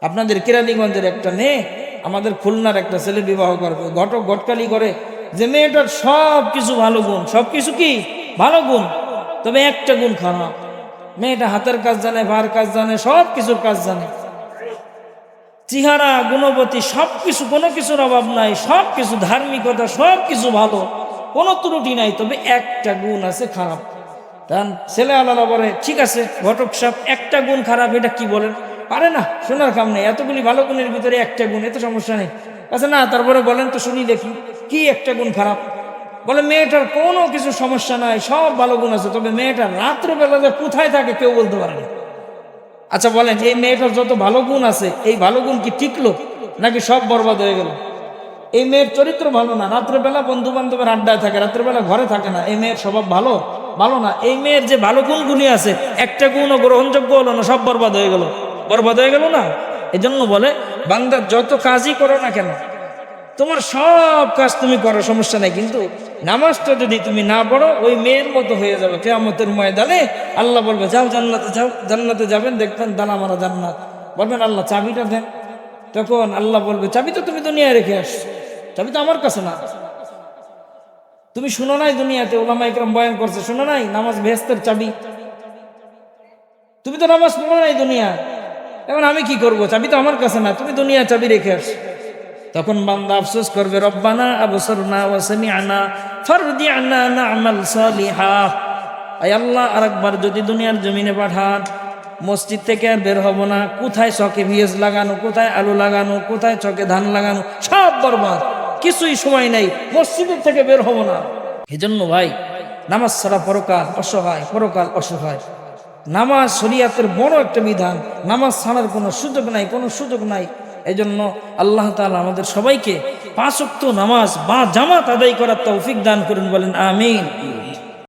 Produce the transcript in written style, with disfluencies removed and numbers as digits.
আপনাদের কেরানীগঞ্জের একটা মেয়ে আমাদের খুলনার একটা ছেলে বিবাহ করবে, গটকালি করে যে মেয়েটার সব কিছু ভালো গুণ, সব কিছু কি ভালো গুণ, তবে একটা গুণ খারাপ। মেয়েটা হাতের কাজ জানে, ভার কাজ জানে, সব কিছুর কাজ জানে, চেহারা গুণবতী সবকিছু, কোনো কিছুর অভাব নাই, সব কিছু ধার্মিকতা সব কিছু ভালো, কোনো ত্রুটি নাই, তবে একটা গুণ আছে খারাপ। তখন ছেলে আলাদা বলে ঠিক আছে ঘটক সাহেব একটা গুণ খারাপ, এটা কি বলেন? পারে না, শোনার কাম নেই, এতগুলি ভালো গুণের ভিতরে একটা গুণ, এত সমস্যা নেই। আচ্ছা না, তারপরে বলেন তো শুনি দেখি কি একটা গুণ খারাপ। বলে মেয়েটার কোনো কিছু সমস্যা নাই, সব ভালো গুণ আছে, তবে মেয়েটার রাত্রেবেলা যে কোথায় থাকে কেউ বলতে পারে না। আচ্ছা বলেন এই মেয়েটার যত ভালো গুণ আছে এই ভালো গুণ কি টিকলো নাকি সব বরবাদ হয়ে গেল? এই মেয়ের চরিত্র ভালো না, রাত্রেবেলা বন্ধু বান্ধবের আড্ডায় থাকে, রাত্রেবেলা ঘরে থাকে না, এই মেয়ের স্বভাব ভালো ভালো না। এই মেয়ের যে ভালো গুণগুলি আছে একটা গুণও গ্রহণযোগ্য হলো না, সব বরবাদ হয়ে গেল, বরবাদ হয়ে গেল না। এই জন্য বলে বান্দা যত কাজই করো না কেন, তোমার সব কাজ তুমি করো সমস্যা নাই, কিন্তু নামাজটা যদি তুমি না পড়ো ওই মেয়ের মতো হয়ে যাবে কিয়ামতের ময়দানে। আল্লাহ বলবে যাও জান্নাতে যাও, জান্নাতে যাবেন দেখবেন দানা মারা জান্নাত, বলবেন আল্লাহ চাবিটা দেন। তখন আল্লাহ বলবে চাবি তো তুমি দুনিয়ায় রেখে আসছো, চাবি তো আমার কাছে না। তুমি শুনো নাই দুনিয়াতে উলামা ইকরাম বয়ান করছে, শুনো নাই নামাজ বেহেশতের চাবি? তুমি তো নামাজ পড়ো নাই দুনিয়া, এখন আমি কি করব? চাবি তো আমার কাছে না, তুমি দুনিয়া চাবি রেখে আসছো। তখন বান্দা আফসোস করবে রব্বানা আবসারনা ওয়া সামি'না ফারজি'না না'মাল সালিহা। আয় আল্লাহ আরেকবার যদি দুনিয়ার জমিনে পাঠান, মসজিদ থেকে আর বের হব না, কোথায় চকে ভিএস লাগানো, কোথায় আলু লাগানো, কোথায় চকে ধান লাগানো, সব বরবাদ, কিছুই সময় নাই, মসজিদের থেকে বের হব না। এজন্য ভাই নামাজ ছাড়া পরকাল অসহায়, পরকাল অসহায়। নামাজ শরীয়তের বড় একটা বিধান, নামাজ ছাড়ার কোনো সুযোগ নাই, কোনো সুযোগ নাই। এই জন্য আল্লাহ তাআলা আমাদের সবাইকে 5 ওয়াক্ত নামাজ বা জামাত আদায় করার তৌফিক দান করুন, বলেন আমিন।